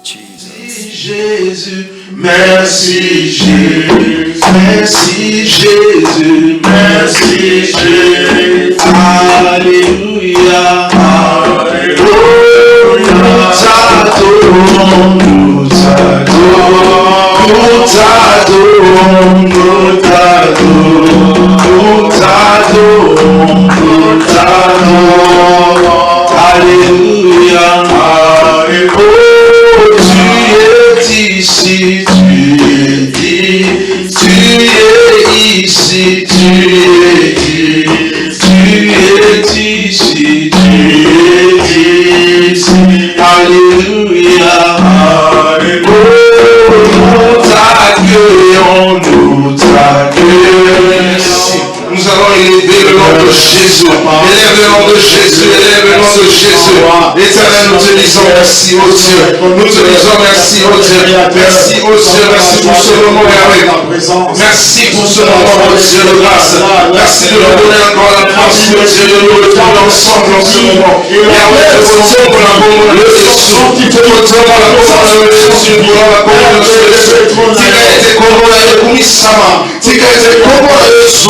Jésus, merci Jésus, merci Jésus, merci Jésus. Alléluia, Alléluia. Nous Alléluia, Alléluia. Ici, tu es dit, tu es ici, tu es dit, tu es ici, tu es ici. Alléluia, Alléluia. Nous t'accueillons, nous t'accueillons. Nous allons élever le nom de Jésus. Élève le nom de Jésus, élève le nom de Jésus. Éternel, nous te disons merci, oh Dieu. Nous te disons merci, oh Dieu. Merci, oh Dieu. Merci pour ce moment, Yahweh. Merci pour ce moment, oh Dieu de grâce. Merci de nous donner encore la grâce, oh Dieu, de nous retrouver ensemble en ce moment. Yahweh, te remercions pour la parole de Jésus. Te remercions pour la parole de Jésus. Pour la parole de Jésus. Tika ete komo na yekumi sama. Tika ete komo na Yesu.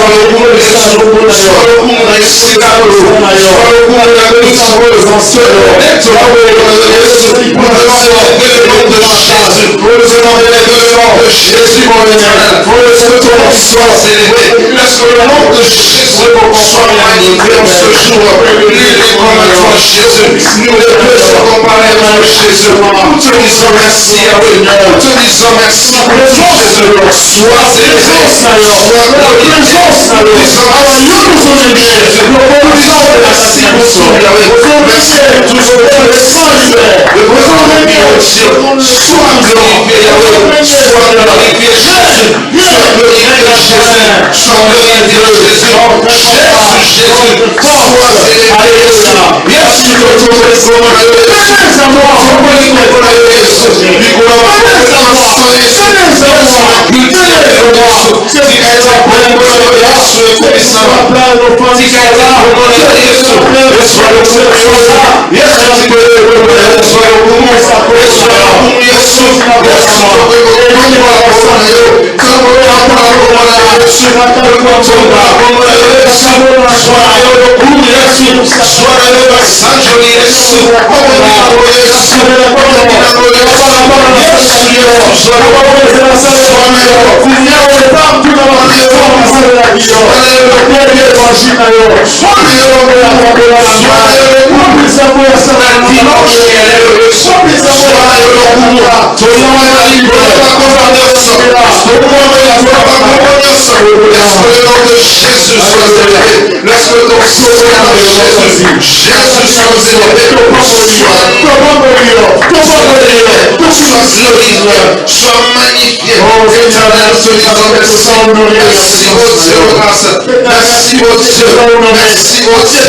Sois magnifié, éternel, ce disant merci, merci au Dieu de grâce, merci au Dieu, merci au Dieu,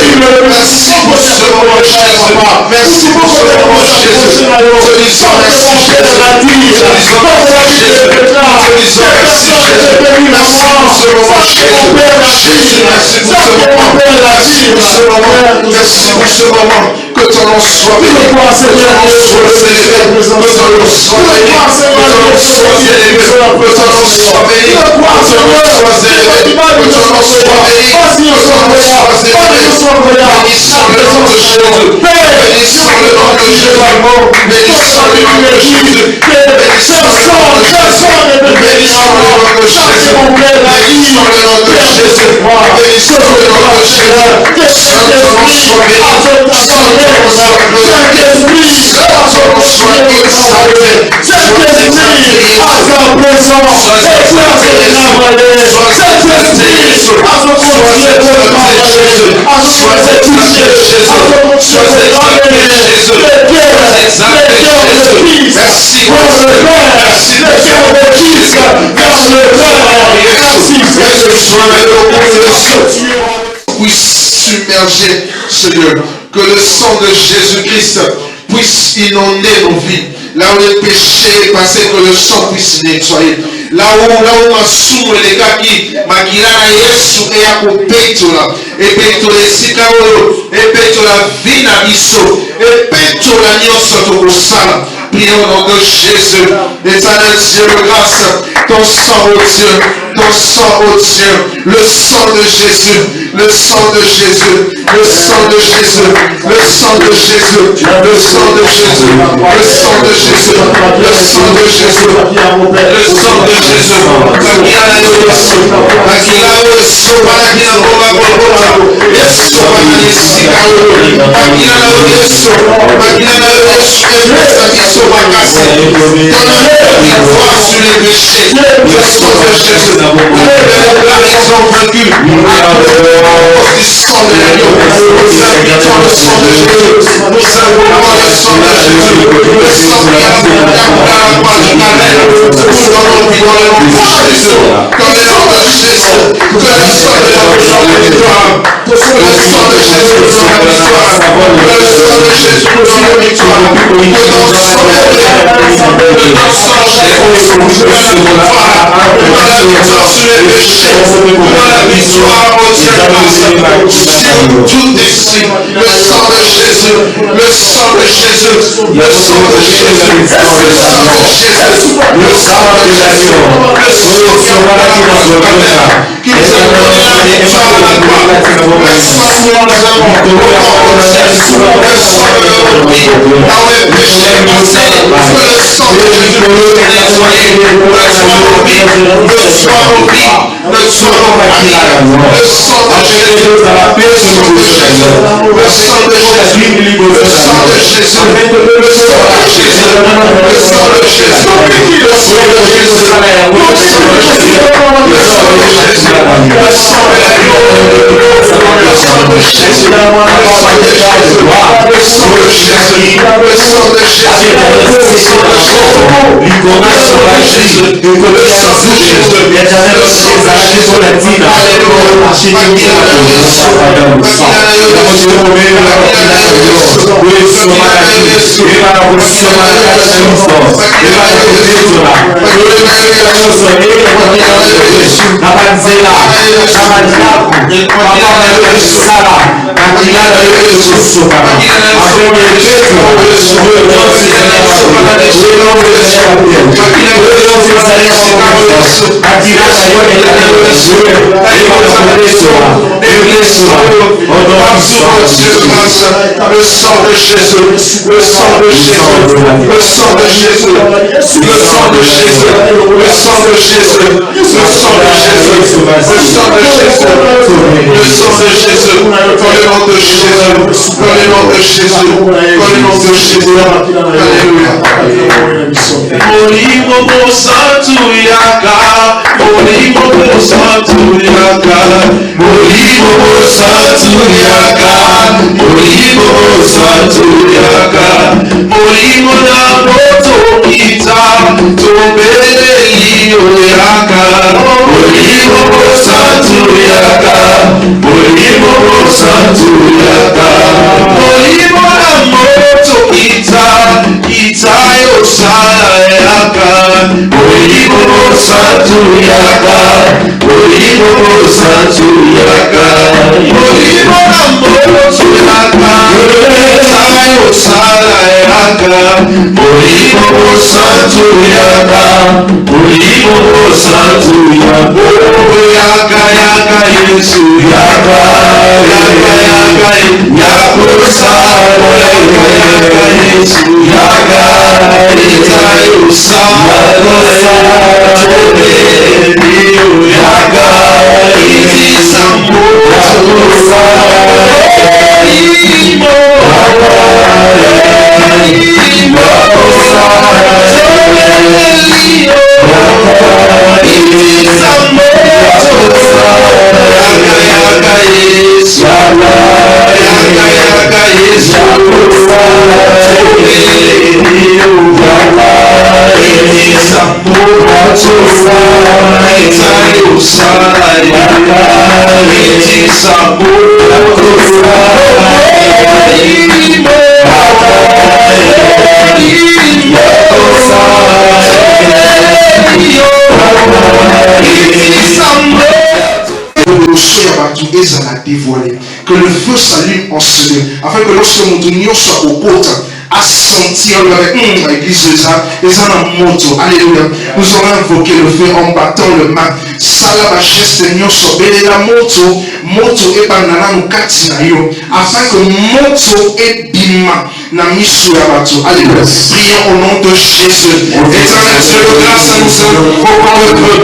merci pour ce moment Jésus, merci pour ce moment Jésus, te disons merci Jésus, te disons merci Jésus, te disons merci Jésus, merci pour ce moment Jésus, Jésus, merci pour ce moment, merci pour ce moment, merci pour ce moment, que ton nom soit béni, que ton nom soit célébré, que ton nom soit béni, puisse submerger, Seigneur, que le sang de Jésus-Christ puisse inonder nos vies. Là où le péché est passé, que le sang puisse nettoyer. Là où ma soumou les gars qui maquillent Yesu et à couper là. Et puis les sikaolo, et puis la vie na biso, et puis la nyoso to kusala. Prions au nom de Jésus. Éternel Dieu de grâce, ton sang, oh Dieu, ton sang, oh Dieu, le sang de Jésus, le sang de Jésus, le sang de Jésus, le sang de Jésus, le sang de Jésus, le sang de Jésus, le sang de Jésus, le sang de Jésus, sur les péchés, le sang de Jésus, ils ont vaincu à cause du sang de l'agneau. Nous invitons le sang de Jésus, nous invoquons le sang de Jésus, le sang qui a pris la croix de Calais. Nous donnons vie dans le nom de Jésus, dans le nom de Jésus, que le sang de l'agneau soit la victoire, que le sang de Jésus soit la victoire, que le sang de Jésus soit la victoire, que dans son sur les péchés, la victoire au Dieu sur tout décès, le sang de Jésus, le sang de Jésus, le sang de Jésus, le sang de Jésus, le sang de Jésus, le sang qui nous a donné la victoire à la croix, le sang que nous avons au Jésus, le sang de notre vie, dans les péchés passés, que le sang de Jésus nous a nettoyé, le sang de vie, le sang de vie, le sang de famille, le sang de Jésus, le sang de Jésus, le sang de Jésus, le sang de Jésus, le sang de Jésus, le sang de Jésus, le sang de Jésus, le sang de Jésus, le sang de Jésus, le sang de Jésus, le sang de l'agneau, le sang de Jésus, le sang de Jésus, le sang de Jésus, le sang de Jésus, le sang de Jésus, le sang de le sang de Jésus, le sang de Jésus, le sang de Jésus, le sang de Jésus, le sang de Jésus, le sang de Jésus, le sang de Jésus, le sang de Jésus, dans le nom de Jésus, dans le nom de Jésus, dans le nom de Jésus. Alléluia. Molimo santo yaka, molimo santo yaka, molimo santo yaka, molimo santo yaka, molimo na moto kita, tobele iyo yaka, molimo santo yaka, molimo santo yaka, molimo na moto kita, kita yo sala yaka, molimo santo yaka, molimo santo yaka, molimo na moto yaka, kita yo sala yaka, molimo santo yaka, molimo santo yaka, yaka yaka Yesu yaka, yaka yaka yaka sala yaka Yesu yaka, kita yo sala yaka, iti sambo dévoilé, que le feu s'allume en ce lieu, afin que lorsque nous tournions soit aux portes, à sentir l'église ça, et ça dans moto. Alléluia. Nous allons invoquer le feu en battant le main. Salaba geste nyonso bele la moto et banana nous katina yo afin que moto et bima na misu ya bato. Alléluia. Prions au nom de Jésus. Éternel Dieu de grâce, nous invoquons le feu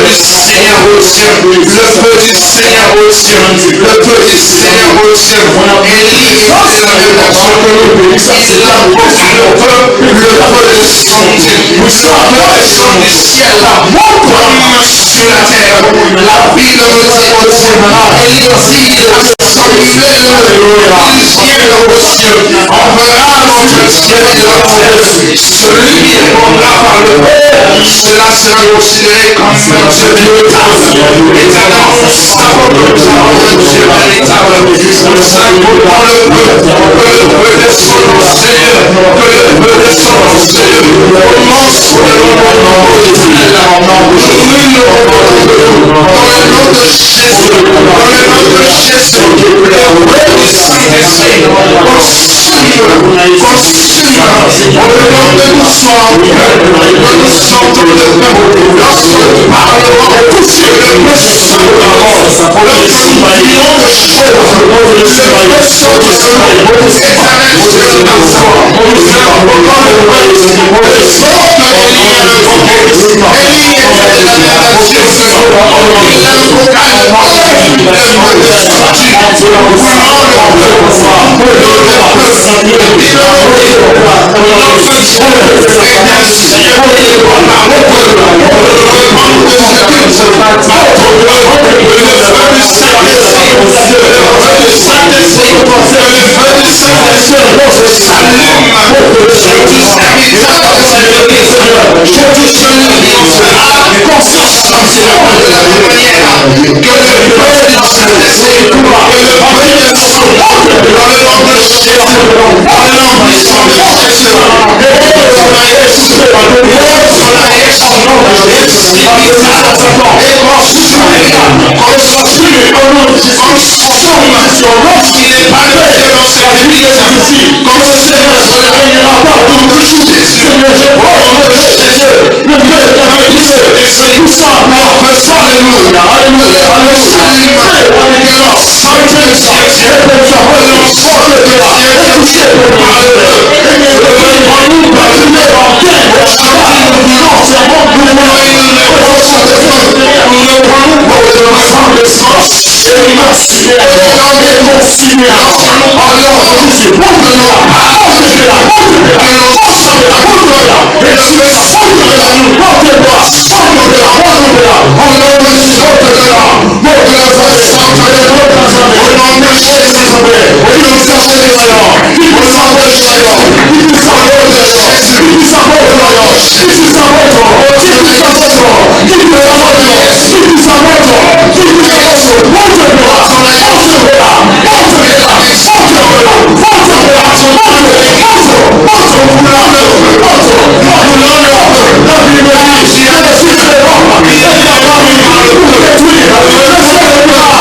du Seigneur au ciel, le feu du Seigneur au ciel, le feu du Seigneur au ciel. Élie était la révélation que nous bénissons. Il a posé le feu de son Dieu. Le feu descend du ciel là, comme sur la terre. La vie de Dieu au ciel. Élie aussi, il a salué le ciel au ciel. On verra notre ciel et la terre. Celui qui répondra par le feu, cela sera considéré comme un Dieu véritable. Éternel, nous savons que nous avons un Dieu véritable. Nous savons dans le feu, que le feu descend au Seigneur, que le feu descend au Seigneur. Commence le nom de l'Éternel. Nous brûlons dans le nom de Jésus, dans le nom de Jésus, le feu du Saint-Esprit, consume, au nom de nous sommes, que nous sentons le feu, lorsque nous parlerons, que le feu sort de la mort, lorsque nous prions de choses, le feu sort de la mort, éternel Dieu de Nazareth, nous invoquons le feu, le sort de Élie est invoqué, Élie était de la nation, il invoqua le feu descendu, voulant le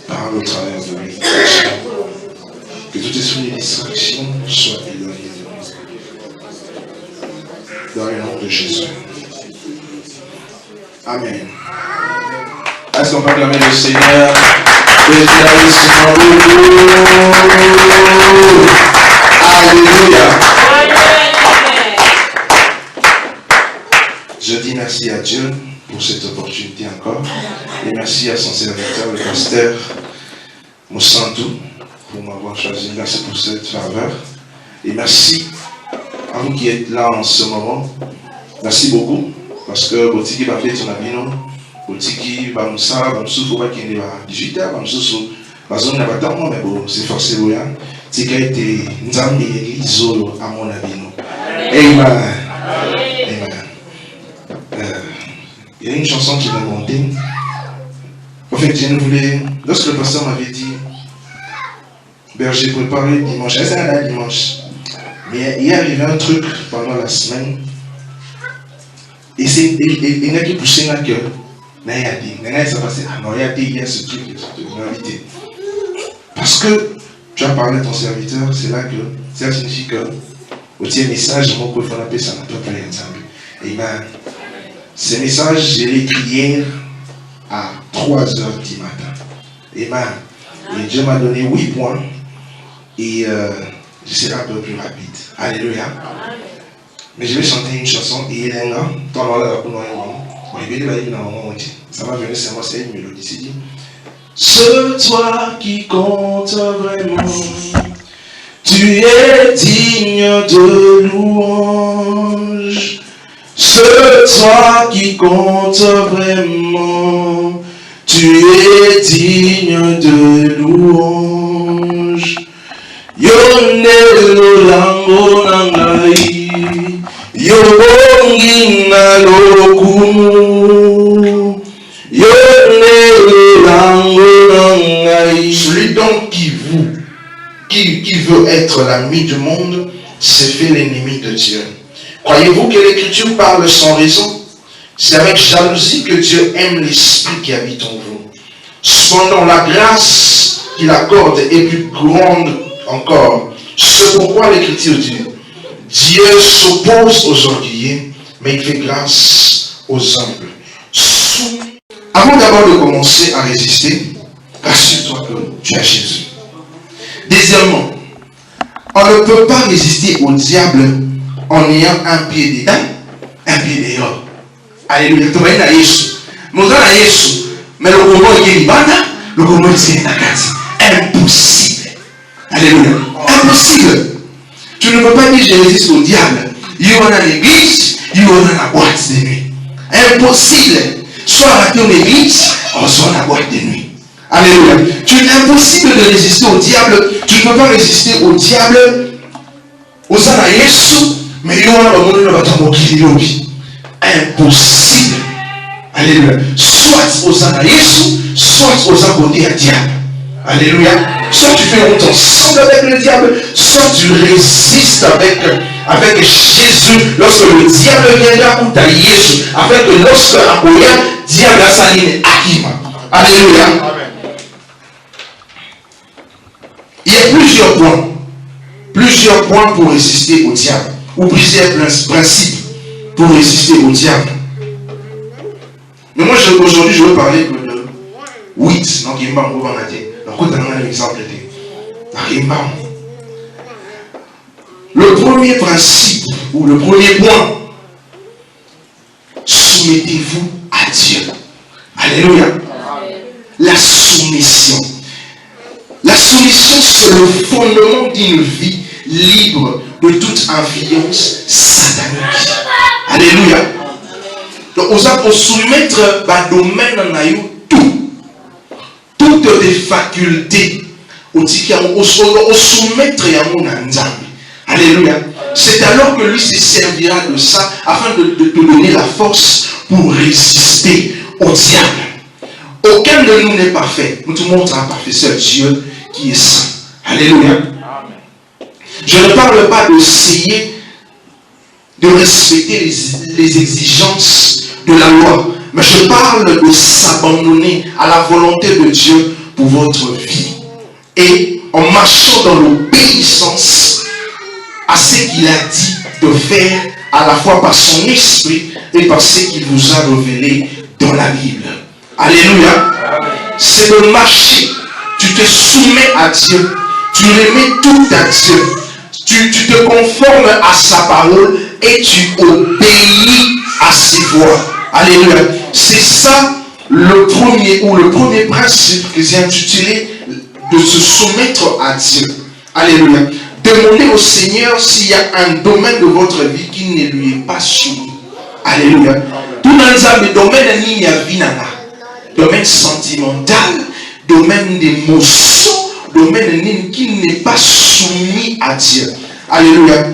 Parle au travers de lui. Que tout esprit de distraction soit éloigné de nous. Dans le nom de Jésus. Amen. Est-ce qu'on peut acclamer le Seigneur? Alléluia. Je dis merci à Dieu pour cette opportunité encore. Et merci à son serviteur, le pasteur Moussantou, pour m'avoir choisi. Merci pour cette faveur. Et merci à vous qui êtes là en ce moment. Merci beaucoup. Parce que Botiki va faire son avis, Botiki va nous ça, va nous souffrir, qui est à 18h, va nous souffrir. Parce qu'on n'a pas tant, mais bon, c'est forcé, oui. C'est qu'il a été Nzambi Isolo, à mon avis. Amen. Amen. Il y a une chanson qui m'a monté. En fait, je ne voulais. Lorsque le pasteur m'avait dit, Berger, préparé dimanche, c'est un dimanche. Mais il est arrivé un truc pendant la semaine. Et il y a qui poussé dans le cœur. Il y a ce truc qui m'a invité. Parce que tu as parlé à ton serviteur, c'est là que ça signifie que au petit message, mon prophète appelle ça n'a pas parlé ensemble. Amen. Ce message, je l'ai écrit hier à 3h du matin. Amen. Et Dieu m'a donné 8 points. Et je serai un peu plus rapide. Alléluia. Mais je vais chanter une chanson. Et il y a un gars, ça va venir, c'est une mélodie. C'est dit, ce toi qui compte vraiment, tu es digne de louange. Ce toi qui compte vraiment, tu es digne de louange. Yonelo lango nangai, yobongi na lokumu. Yonelo lango nangai. Celui donc qui veut être l'ami du monde, se fait l'ennemi de Dieu. Croyez-vous que l'Écriture parle sans raison? C'est avec jalousie que Dieu aime l'esprit qui habite en vous. Cependant, la grâce qu'il accorde est plus grande encore. C'est pourquoi l'Écriture dit, Dieu s'oppose aux orgueilleux, mais il fait grâce aux humbles. Avant d'abord de commencer à résister, rassure-toi que tu as Jésus. Deuxièmement, on ne peut pas résister au diable en ayant un pied dedans, un pied dehors. Alléluia. Tu vas aller Yesu. Montra à Yesu. Mais le combat est libana, le combat est impossible. Alléluia. Impossible. Tu ne peux pas dire je résiste au diable. Il y en a l'église, il y en a la boîte de nuit. Impossible. Soit raté en église, soit la boîte de nuit. Alléluia. Tu es impossible de résister au diable. Tu ne peux pas résister au diable. Aux ana Yesu, mais il y en a impossible. Alléluia. Soit aux ana Yesu, soit aux abonnés à diable. Alléluia. Soit tu fais honte ensemble avec le diable, soit tu résistes avec Jésus lorsque le diable viendra contre Jésus, afin que lorsque Akoya, diable a saline Akima. Alléluia. Amen. Il y a plusieurs points pour résister au diable, ou plusieurs principes pour résister au diable. Mais moi aujourd'hui je veux parler de 8, donc il m'a dit. Donc, on a un exemple. Le premier principe, ou le premier point, soumettez-vous à Dieu. Alléluia. La soumission. La soumission, c'est le fondement d'une vie libre de toute influence satanique. Alléluia. Donc, on va soumettre le domaine dans tout. Toutes les facultés au soumettre à mon anzambe. Alléluia. C'est alors que lui se servira de ça afin de te donner la force pour résister au diable. Aucun de nous n'est parfait. Nous te montrons un parfait, c'est Dieu qui est saint. Alléluia. Je ne parle pas d'essayer de respecter les exigences de la loi. Mais je parle de s'abandonner à la volonté de Dieu pour votre vie. Et en marchant dans l'obéissance à ce qu'il a dit de faire, à la fois par son esprit et par ce qu'il vous a révélé dans la Bible. Alléluia. C'est de marcher. Tu te soumets à Dieu. Tu remets tout à Dieu. Tu te conformes à sa parole et tu obéis à ses voies. Alléluia. C'est ça le premier principe que j'ai intitulé de se soumettre à Dieu. Alléluia. Demandez au Seigneur s'il y a un domaine de votre vie qui ne lui est pas soumis. Alléluia. Tout dans le domaine il y a vie domaine sentimental, domaine d'émotion, domaine qui n'est pas soumis à Dieu. Alléluia.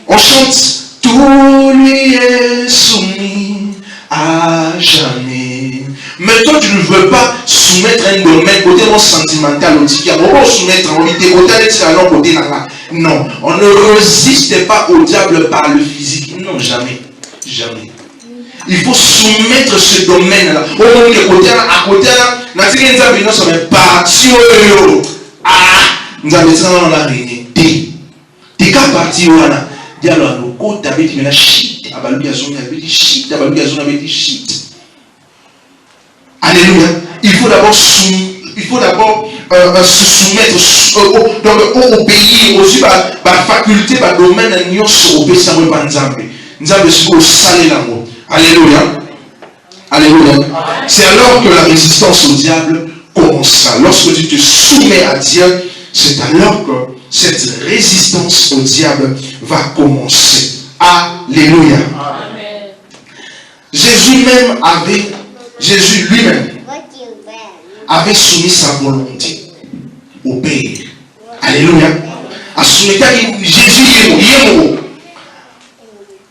On chante tout lui est soumis à jamais. Mais toi, tu ne veux pas soumettre un domaine côté sentimental, on soumettre non, on ne résiste pas au diable par le physique. Non, jamais. Jamais. Il faut soumettre ce domaine-là. Au monde de côté, à côté, nous avons la réunion. T'es qu'à partir où là, dialogue, nous côté avec la shit, Alléluia. Il faut d'abord se soumettre, obéir aussi par faculté, par domaine, nous sommes Alléluia. Alléluia. C'est alors que la résistance au diable commencera. Lorsque tu te soumets à Dieu, c'est alors que cette résistance au diable va commencer. Alléluia. Amen. Jésus lui-même avait soumis sa volonté au Père. Alléluia. Jésus est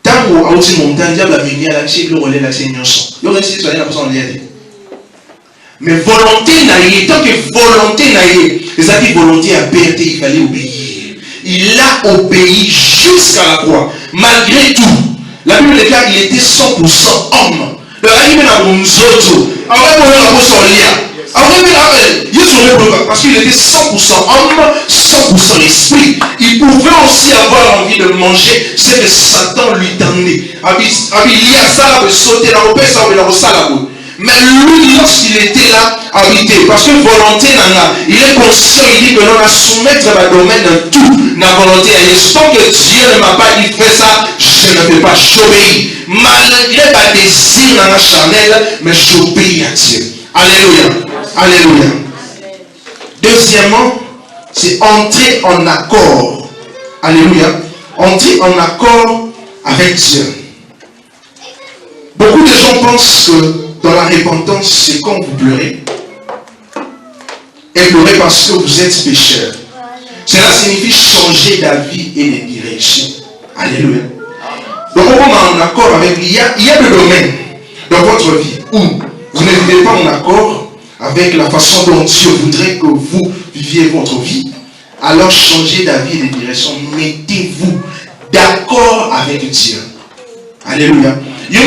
tango auti montagne diable a venu à la chez le relais la Seigneur-son. Il aurait essayé de la personne liée. Mais volonté naïe, tant que volonté naïe, les acquis volonté à perdre, il fallait obéir. Il a obéi jusqu'à la croix. Malgré tout, la Bible déclare qu'il était 100% homme. Le règne n'a pas nous parce qu'il était 100% homme, 100% esprit. Il pouvait aussi avoir envie de manger ce que Satan lui tendait. Il y a ça, il sauter dans le ça, mais lui, lorsqu'il était là, habité, parce que volonté, il est conscient, il dit que l'on a soumettre le domaine de tout, la volonté. Et tant que Dieu ne m'a pas dit faire ça, je ne peux pas j'obéis. malgré ma désir dans la charnelle, mais j'obéis à Dieu. Alléluia. Alléluia. Deuxièmement, c'est entrer en accord. Alléluia. Entrer en accord avec Dieu. Beaucoup de gens pensent que dans la repentance, c'est quand vous pleurez. Et pleurez parce que vous êtes pécheur. Cela signifie changer d'avis et de direction. Alléluia. Donc, on est en accord avec lui. Il y a des domaines dans votre vie où vous ne vivez pas en accord avec la façon dont Dieu voudrait que vous viviez votre vie. Alors, changez d'avis et de direction. Mettez-vous d'accord avec Dieu. Alléluia. Il y a un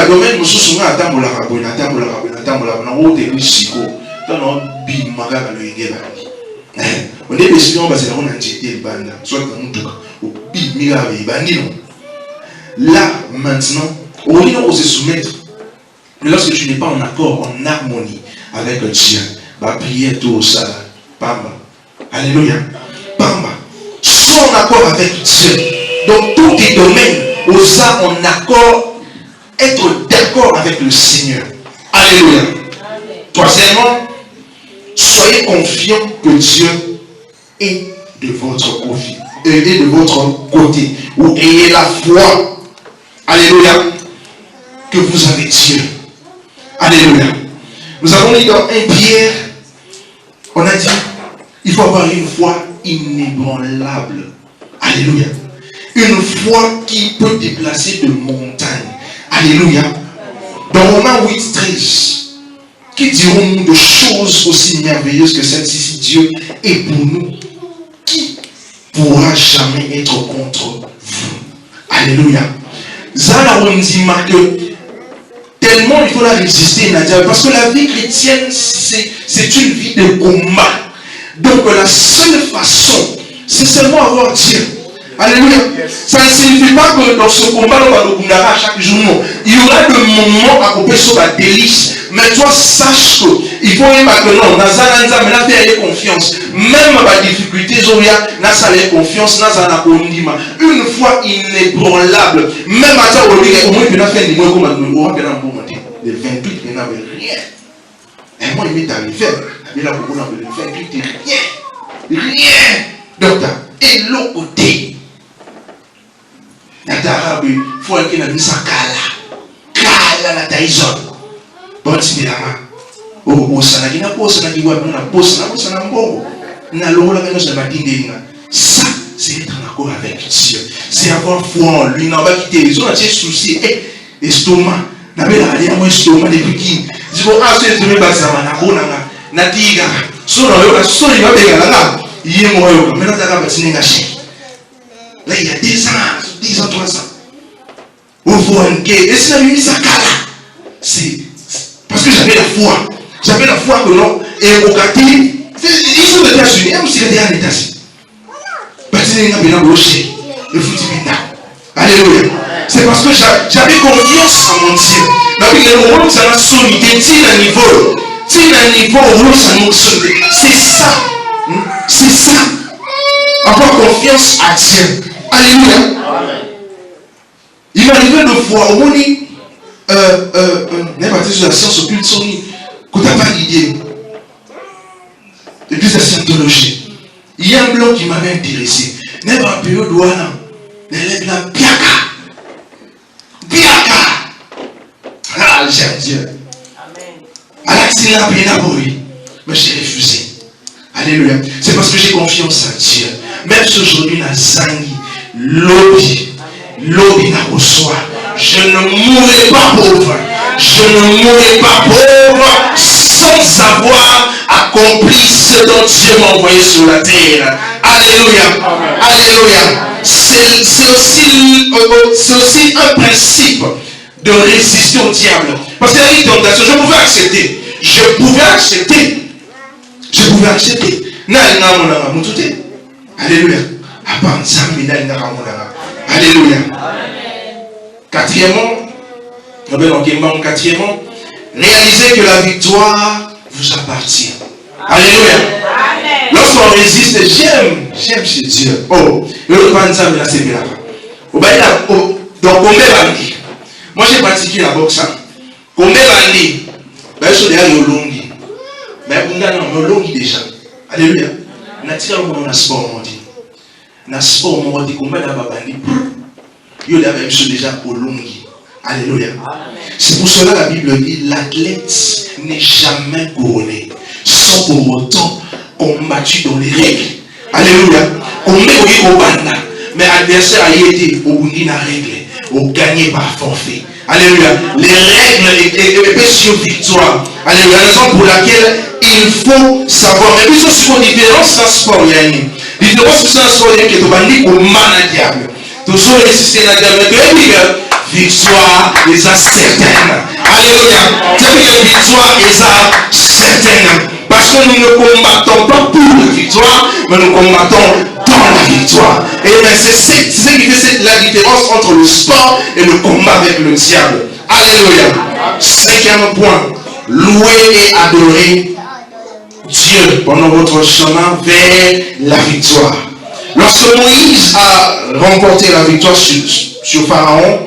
domaine où vous on est décidé parce qu'on a jeté le banda, soit au là maintenant, on se soumettre. Mais lorsque tu n'es pas en accord, en harmonie avec Dieu, va prier tout ça, Bamba. Alléluia. Bamba. Sois en accord avec Dieu. Dans tous tes domaines, osa en accord, être d'accord avec le Seigneur. Alléluia. Troisièmement, soyez confiants que Dieu est de votre côté. Ou ayez la foi. Alléluia. Que vous avez Dieu. Alléluia. Nous avons dit dans 1 Pierre, on a dit, il faut avoir une foi inébranlable. Alléluia. Une foi qui peut déplacer de montagnes. Alléluia. Dans Romains 8:13, qui diront-nous de choses aussi merveilleuses que celle-ci, si Dieu est pour nous, qui pourra jamais être contre vous? Alléluia. Zala on dit que tellement il faut la résister, Nadia, parce que la vie chrétienne, c'est une vie de combat. Donc la seule façon, c'est seulement avoir Dieu. Alléluia. Ça ne signifie pas que dans ce combat, on va le à chaque jour. Non. Il y aura des moments à couper sur la délice. Mais toi, sache qu'il faut même que non, Nazanza, mais là, faire confiance. Même à difficulté, Zoria, Nasa les confiance, Nasa la Kondima. Une fois inébranlable. Même à ça, au moins, il y a fait des mots comme on va faire un bon matin. Le 28, il n'y avait rien. Et moi, il m'est arrivé. Il y a beaucoup de 28, rien. Rien. Docteur, et l'autre côté. Natarabe, il faut qu'il y ait un kala na taizon. Bon, c'est la main. Oh, ça n'a pas de ça n'a pas ça n'a ça, c'est être en accord avec Dieu. C'est avoir foi en lui. N'a pas quitté les autres soucis. Estomac. N'a pas la moi estomac depuis qui. Je vois ah c'est de base na bona na tiga. So na so il va bien là. Il est moi mais na taka batinga chi. Là il y a 10 ans, 3 ans. Au fond, et si la vie c'est parce que j'avais la foi. J'avais la foi que non. Et au quartier, ils sont aux États-Unis, même s'ils étaient en États-Unis. C'est parce que j'avais confiance en mon Dieu. C'est ça. C'est ça. Avoir confiance à Dieu. Alléluia. Il m'arrivait de voir au monde, n'importe sur la science occulte, qu'on n'a pas d'idée. Et puis la scientologie. Il y a un blanc qui m'avait intéressé. N'importe période où on a la piaka. Ah, j'aime Dieu. Alors c'est la peine pour lui. Mais j'ai refusé. Alléluia. C'est parce que j'ai confiance en Dieu. Même si aujourd'hui, la zangi, l'obi n'a reçoit. Je ne mourrai pas pauvre. Je ne mourrai pas pauvre sans avoir accompli ce dont Dieu m'a envoyé sur la terre. Alléluia. Alléluia. C'est aussi un principe de résister au diable. Parce qu'il y a une tentation. Je pouvais accepter. Alléluia. Alléluia. Quatrièmement, réalisez que la victoire vous appartient. Alléluia. Lorsqu'on résiste, j'aime chez Dieu. Oh, le panzam là c'est bien. Donc on met la vie. Moi j'ai pratiqué la boxe. Combien d'années? Ben je suis derrière le longi. Ben on a longi déjà. Alléluia. On a tiré un sport on dit. Na sport on dit combien d'abandis. Yo derrière je suis déjà au longi. Alléluia. C'est pour cela la Bible dit l'athlète n'est jamais couronné sans pour autant combattu dans les règles. Alléluia. On met au banda. Mais l'adversaire a été au bout d'une règle, au gagné par forfait. Alléluia. Les règles étaient sur victoire. Alléluia. La raison pour laquelle il faut savoir. Mais puis, c'est une différence dans le sport. Il y a une différence dans le sport qui est au bandit au man à diable. Toujours résister à diable. Victoire est certaine. Alléluia. C'est-à-dire que victoire est certaine. Parce que nous ne combattons pas pour la victoire, mais nous combattons dans la victoire. Et bien c'est ce qui fait la différence entre le sport et le combat avec le diable. Alléluia. Cinquième point. Louer et adorer Dieu pendant votre chemin vers la victoire. Lorsque Moïse a remporté la victoire sur Pharaon,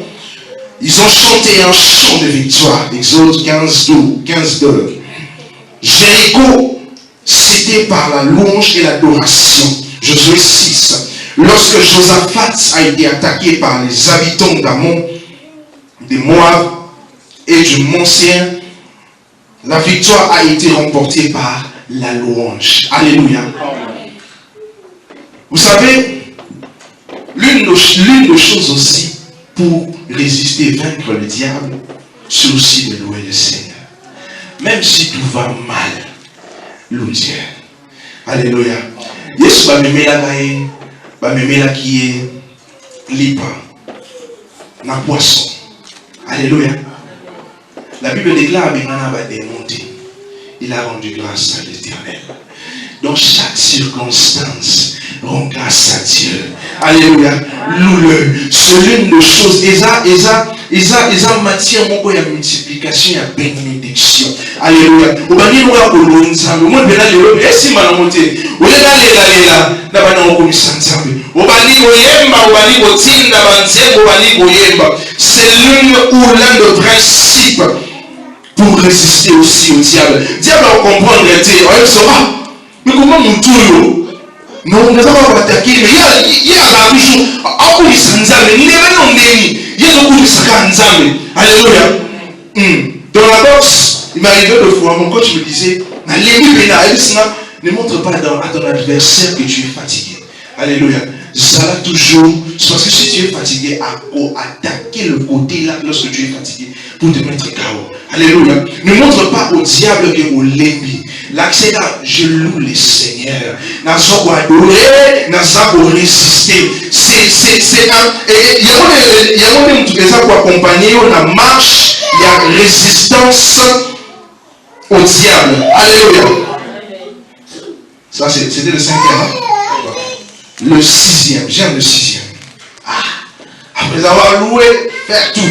ils ont chanté un chant de victoire. Exode 15:2. Jéricho, c'était par la louange et l'adoration. Josué 6. Lorsque Josaphat a été attaqué par les habitants d'Amon, des Moab et du Mont Séir, la victoire a été remportée par la louange. Alléluia. Vous savez, l'une des choses aussi pour résister et vaincre le diable, c'est aussi de louer le Seigneur. Même si tout va mal, louer Dieu. Alléluia. Yesu va me la qui est libre. Na poisson. Alléluia. La Bible déclare Benana va démonter. Il a rendu grâce à l'Éternel. Dans chaque circonstance, rends grâce à Dieu. Alléluia. Loue-le. C'est l'une des choses. Eza matière mon il y a multiplication, il y a bénédiction. Alléluia. Au bani nous a pour ensemble. Moi ben là le esi mana monter. Au lieu d'aller là, na bana on comme ensemble. Au bani oyemba, au bani otinda banze, au bani oyemba. C'est l'une ou l'un de principes pour résister aussi au diable. Diable on comprend le thé. On se ah, mais comment mon tour non, on ne va pas attaquer, mais il y a la bouche. Ah, oui, Sanzame, il est vraiment béni. Il y a beaucoup de Sanzame. Alléluia. Dans la boxe, il m'arrivait deux fois, mon coach me disait, ne montre pas à ton adversaire que tu es fatigué. Alléluia. Ça là toujours, c'est parce que si tu es fatigué, attaquer le côté là lorsque tu es fatigué pour te mettre KO. Alléluia. Ne montre pas au diable que au lembi. L'accès là, je loue le Seigneur. N'a pas adorer, n'a pas résister. C'est un. Il y a même tout ça pour accompagner la marche. Il y a résistance au diable. Alléluia. Ça c'était le 5e. Le 6e. J'aime le 6e. Après avoir loué, faire tout.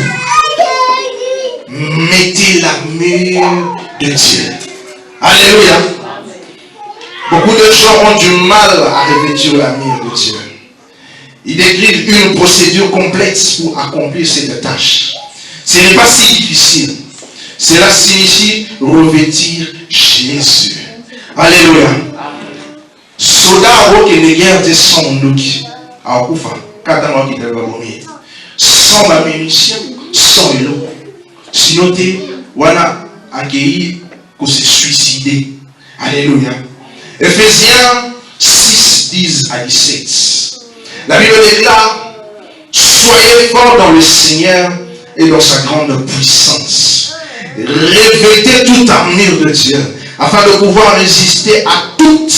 Mettez l'armure de Dieu. Alléluia. Beaucoup de gens ont du mal à revêtir l'armure de Dieu. Ils décrivent une procédure complexe pour accomplir cette tâche. Ce n'est pas si difficile. Cela signifie revêtir Jésus. Alléluia. Soldat qui ne guerre de son ouki. À Okufa. Quand qui devait vomir. Sans ma munition, sans l'eau. Sinon, wana accueilli qu'on se suicider. Alléluia. Ephésiens 6:10-17. La Bible déclare: soyez forts dans le Seigneur et dans sa grande puissance. Revêtez toute armure de Dieu afin de pouvoir résister à toutes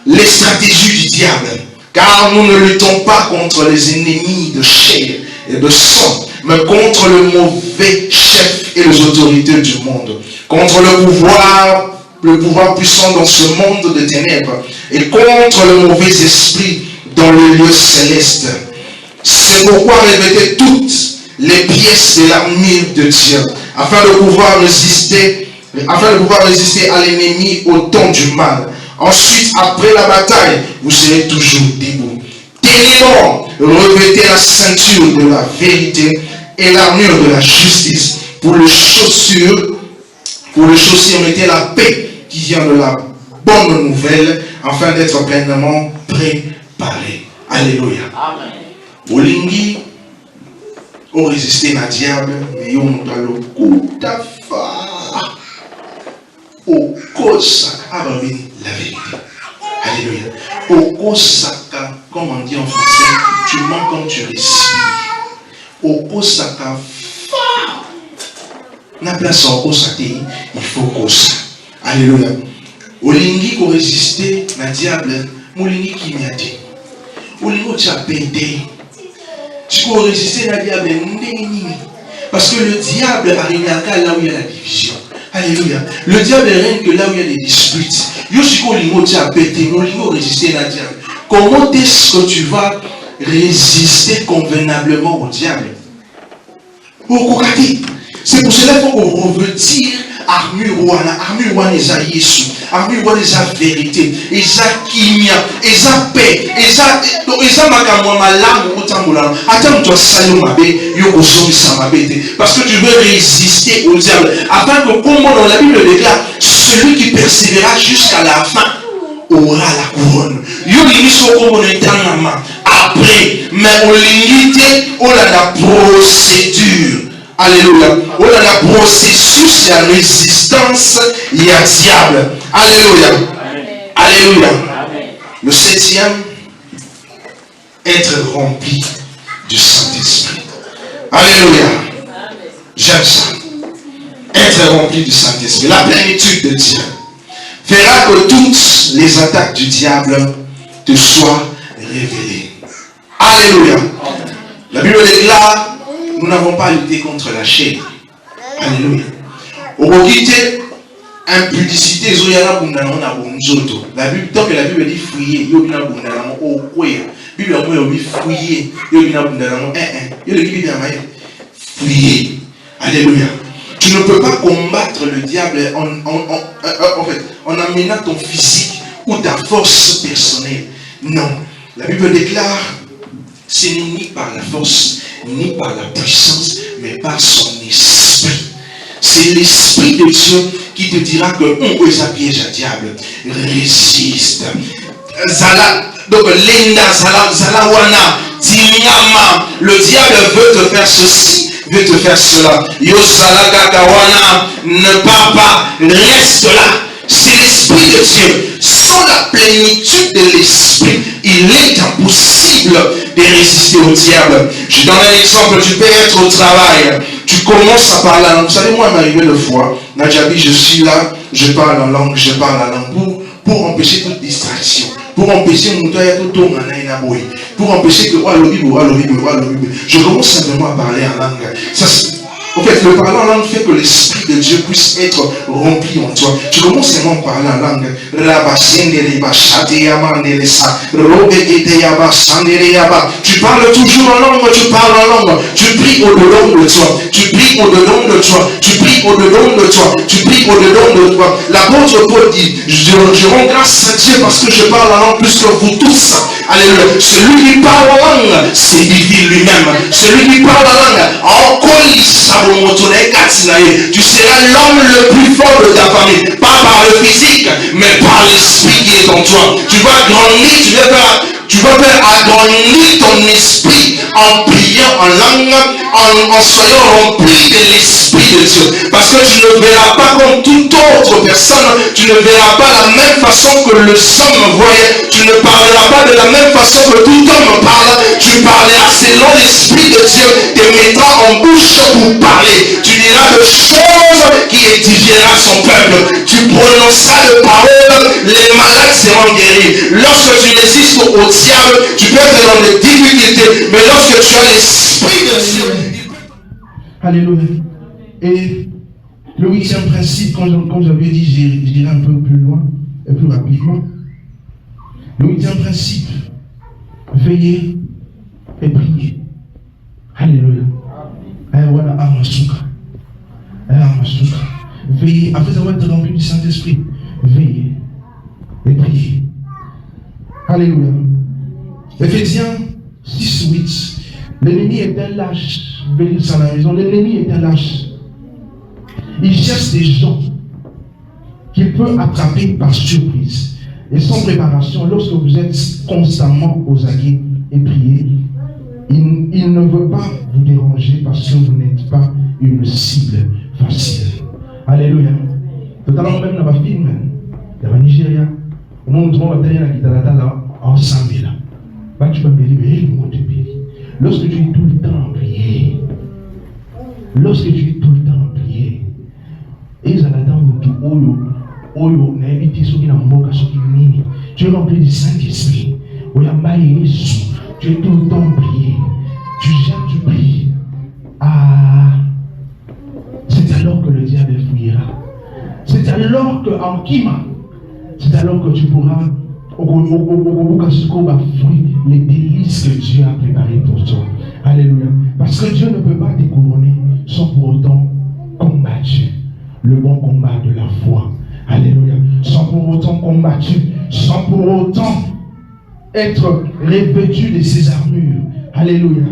les stratégies du diable. Car nous ne luttons pas contre les ennemis de chair et de sang, mais contre le mauvais chef et les autorités du monde, contre le pouvoir puissant dans ce monde de ténèbres, et contre le mauvais esprit dans le lieu céleste. C'est pourquoi revêtez toutes les pièces de l'armure de Dieu, afin de pouvoir résister à l'ennemi au temps du mal. Ensuite, après la bataille, vous serez toujours debout. Tenez bon, revêtez la ceinture de la vérité et l'armure de la justice. Pour les chaussures, mettez la paix qui vient de la bonne nouvelle, afin d'être pleinement préparé. Alléluia. Amen. Olingi, on résistait à diable, mais on a le coup d'affaire. Au cause, la vérité. Alléluia. Au Kosaka, comme on dit en français, tu mens quand tu respires. Au Kosaka, na place en Kosaka, il faut Kosa. Alléluia. Olingi ko résister na diable, molingi qui m'a dit. Olingo tu as pété. Tu peux résister na diable, parce que le diable arrive à là où il y a la division. Alléluia. Le diable règne que là où il y a des disputes. Yoshiko Lingo tu as pété, Molingo résister à diable. Comment est-ce que tu vas résister convenablement au diable? C'est pour cela qu'il faut revêtir armure wana eza Yesu, armure wana eza vérité, eza kimia, eza paix, eza makamwa malamu otambola. Ata mtu asali mabe, yo kosomisa mabe te, parce que tu veux résister au diable. Afin que comme dans la Bible déclare, celui qui persévérera jusqu'à la fin aura la couronne. Yo liniso comme etangama après, mais on limite la procédure. Alléluia. Oh là la processus, la résistance, il y a diable. Alléluia. Amen. Alléluia. Amen. Le septième, être rempli du Saint-Esprit. Alléluia. Amen. J'aime ça. Être rempli du Saint-Esprit. La plénitude de Dieu fera que toutes les attaques du diable te soient révélées. Alléluia. Amen. La Bible déclare, nous n'avons pas lutté contre la chair. Alléluia. Au quitter impudicité, la Bible, tant que la Bible dit fouiller, il y a fouiller. Alléluia. Tu ne peux pas combattre le diable en amenant ton physique ou ta force personnelle. Non. La Bible déclare, ce n'est ni par la force, ni par la puissance, mais par son esprit. C'est l'esprit de Dieu qui te dira que on peut piège à diable. Résiste. Donc Linda Zalawana, Tinyama, le diable veut te faire ceci, veut te faire cela. Yosala Kawana, ne pars pas, reste là. C'est l'esprit de Dieu. Sans la plénitude de l'esprit, il est impossible de résister au diable. Je donne un exemple. Tu peux être au travail. Tu commences à parler en langue. Vous savez, moi, m'arrivé une fois. Nadjabi, je suis là. Je parle en langue. Je parle en langue. Pour empêcher toute distraction. Pour empêcher mon pour empêcher que je commence simplement à parler en langue. Ça, en fait, le parler en langue fait que l'esprit de Dieu puisse être rempli en toi. Tu commences seulement à parler en langue. Tu parles toujours en langue, tu parles en langue. Tu pries au-dedans de toi. Tu pries au-dedans de toi. Tu pries au-dedans de toi. Tu pries au-dedans de toi. L'apôtre Paul dit, je rends grâce à Dieu parce que je parle en langue plus que vous tous. Alléluia. Celui qui parle en langue, c'est divin lui-même. Celui qui parle en langue, tu seras l'homme le plus fort de ta famille. Pas par le physique, mais par l'esprit qui est en toi. Tu vas grandir, tu vas faire agrandir ton esprit en priant en langue, en soyant rempli de l'esprit de Dieu. Parce que tu ne verras pas comme toute autre personne, tu ne verras pas la même façon que le homme voyait, tu ne parleras pas de la même façon que tout homme parle, tu parleras selon l'esprit de Dieu, te mettant en bouche pour parler. Tu diras de choses qui édifieront son peuple. Tu prononceras de paroles, les malades seront guéris. Lorsque tu résistes au diable, tu peux être dans des difficultés, mais lorsque tu as l'esprit de Dieu. Alléluia. Et le huitième principe, comme j'avais dit, je dirais un peu plus loin et plus rapidement. Le huitième principe, veiller et prier. Alléluia. Veillez, après avoir été rempli du Saint-Esprit, veillez et priez. Alléluia. Éphésiens 6:8. L'ennemi est un lâche. Vous pouvez lire ça à la maison. L'ennemi est un lâche. Il cherche des gens qu'il peut attraper par surprise. Et sans préparation, lorsque vous êtes constamment aux aguets et priez, il ne veut pas vous déranger parce que vous n'êtes pas une cible facile. Alléluia. Tout à l'heure, même dans ma film, dans le Nigeria, au moment où on va tenir la guitare là, ensemble là. Tu vas bélir, lorsque tu es tout le temps en prière, lorsque tu es tout le temps en prière, et ils ont tu es rempli du Saint-Esprit. Tu es tout le temps en prière. Tu gères, tu pries. Ah, c'est alors que le diable fouillera. C'est alors que en Kima, c'est alors que tu pourras les délices que Dieu a préparées pour toi. Alléluia. Parce que Dieu ne peut pas te couronner sans pour autant combattre le bon combat de la foi. Alléluia. Sans pour autant combattre, sans pour autant être revêtu de ses armures. Alléluia.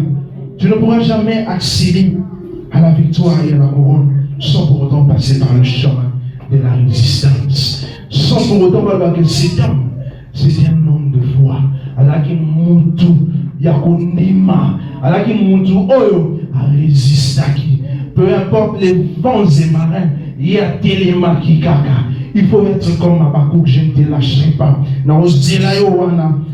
Tu ne pourras jamais accéder à la victoire et à la couronne sans pour autant passer par le chemin de la résistance. Sans pour autant voir que c'est un homme de foi. Alaki muntu yakonima. Alaki muntu oyo a résisté. Peu importe les vents et marins, il y a téléma qui kaka. Il faut être comme Abakouk, je ne te lâcherai pas.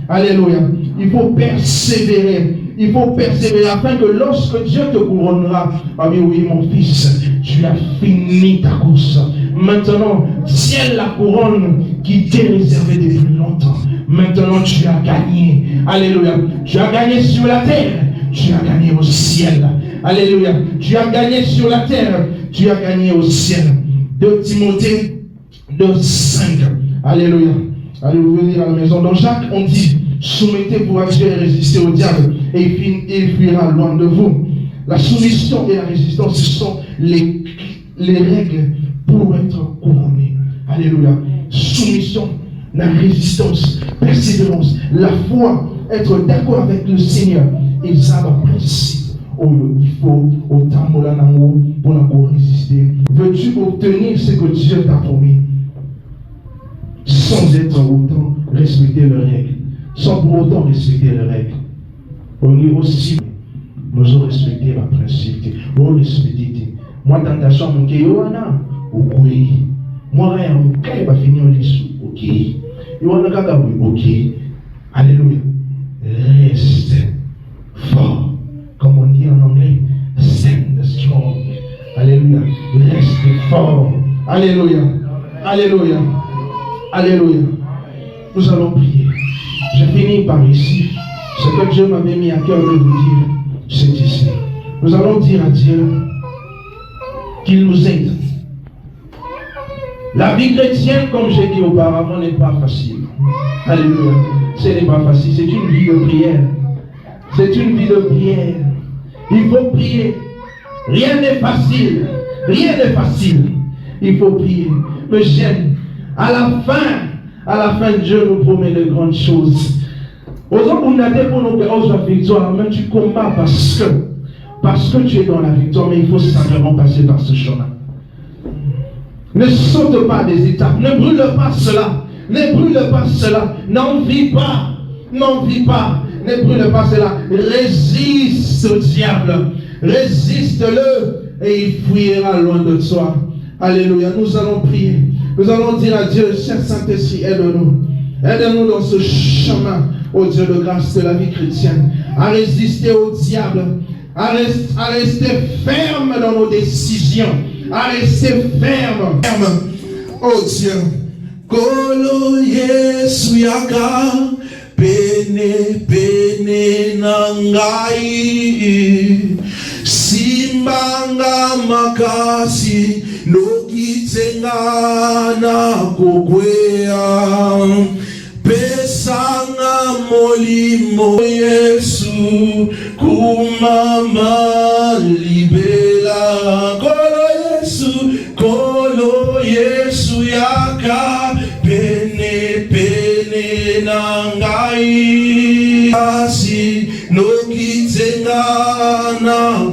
Alléluia. Il faut persévérer. Il faut persévérer afin que lorsque Dieu te couronnera, ah oui, mon fils, tu as fini ta course. Maintenant, tiens la couronne qui t'est réservée depuis longtemps. Maintenant, tu as gagné. Alléluia. Tu as gagné sur la terre. Tu as gagné au ciel. Alléluia. Tu as gagné sur la terre. Tu as gagné au ciel. 2 Timothée 2:5. Alléluia. Allez vous venir à la maison. Dans Jacques, on dit, soumettez-vous à Dieu et résistez au diable, et il fuira loin de vous. La soumission et la résistance, ce sont les règles pour être couronné. Alléluia. Soumission, la résistance, persévérance, la foi, être d'accord avec le Seigneur. Et ça va principe. Il faut autant pour résister. Veux-tu obtenir ce que Dieu t'a promis sans être autant respecter les règles, sans pour autant respecter les règles? On est aussi, nous avons respecté la principe. Nous respecter. Moi, tentation, mon kéoana, ok. Moi, mon kéo va finir en dessous, ok. Yoana kagabu, ok. Alléluia. Reste fort. Comme on dit en anglais, stand strong. Alléluia. Reste fort. Alléluia. Alléluia. Alléluia. Nous allons prier. Je finis par ici. Ce que Dieu m'avait mis à cœur de vous dire, c'est ici. Nous allons dire à Dieu qu'il nous aide. La vie chrétienne, comme j'ai dit auparavant, n'est pas facile. Alléluia. Ce n'est pas facile. C'est une vie de prière. C'est une vie de prière. Il faut prier. Rien n'est facile. Rien n'est facile. Il faut prier. Mais j'aime. À la fin, Dieu nous promet de grandes choses. Aux autres, on a des pour nous la victoire, mais tu combats parce que tu es dans la victoire, mais il faut simplement passer par ce chemin. Ne saute pas des étapes. Ne brûle pas cela. Ne brûle pas cela. N'envie pas. N'envie pas. Ne brûle pas cela. Résiste au diable. Résiste-le et il fuira loin de toi. Alléluia. Nous allons prier. Nous allons dire à Dieu, cher Saint-Esprit, aide-nous. Aide-nous dans ce chemin, ô Dieu de grâce de la vie chrétienne, à résister au diable, à rester ferme dans nos décisions, à rester ferme. Oh Dieu. Kolo Yesu yaka pene nangai simbanga makasi nokitenga na kokwea pesanga molimo Yesu kumama libela kolo Yesu yaka pene nangai asi nokitenga na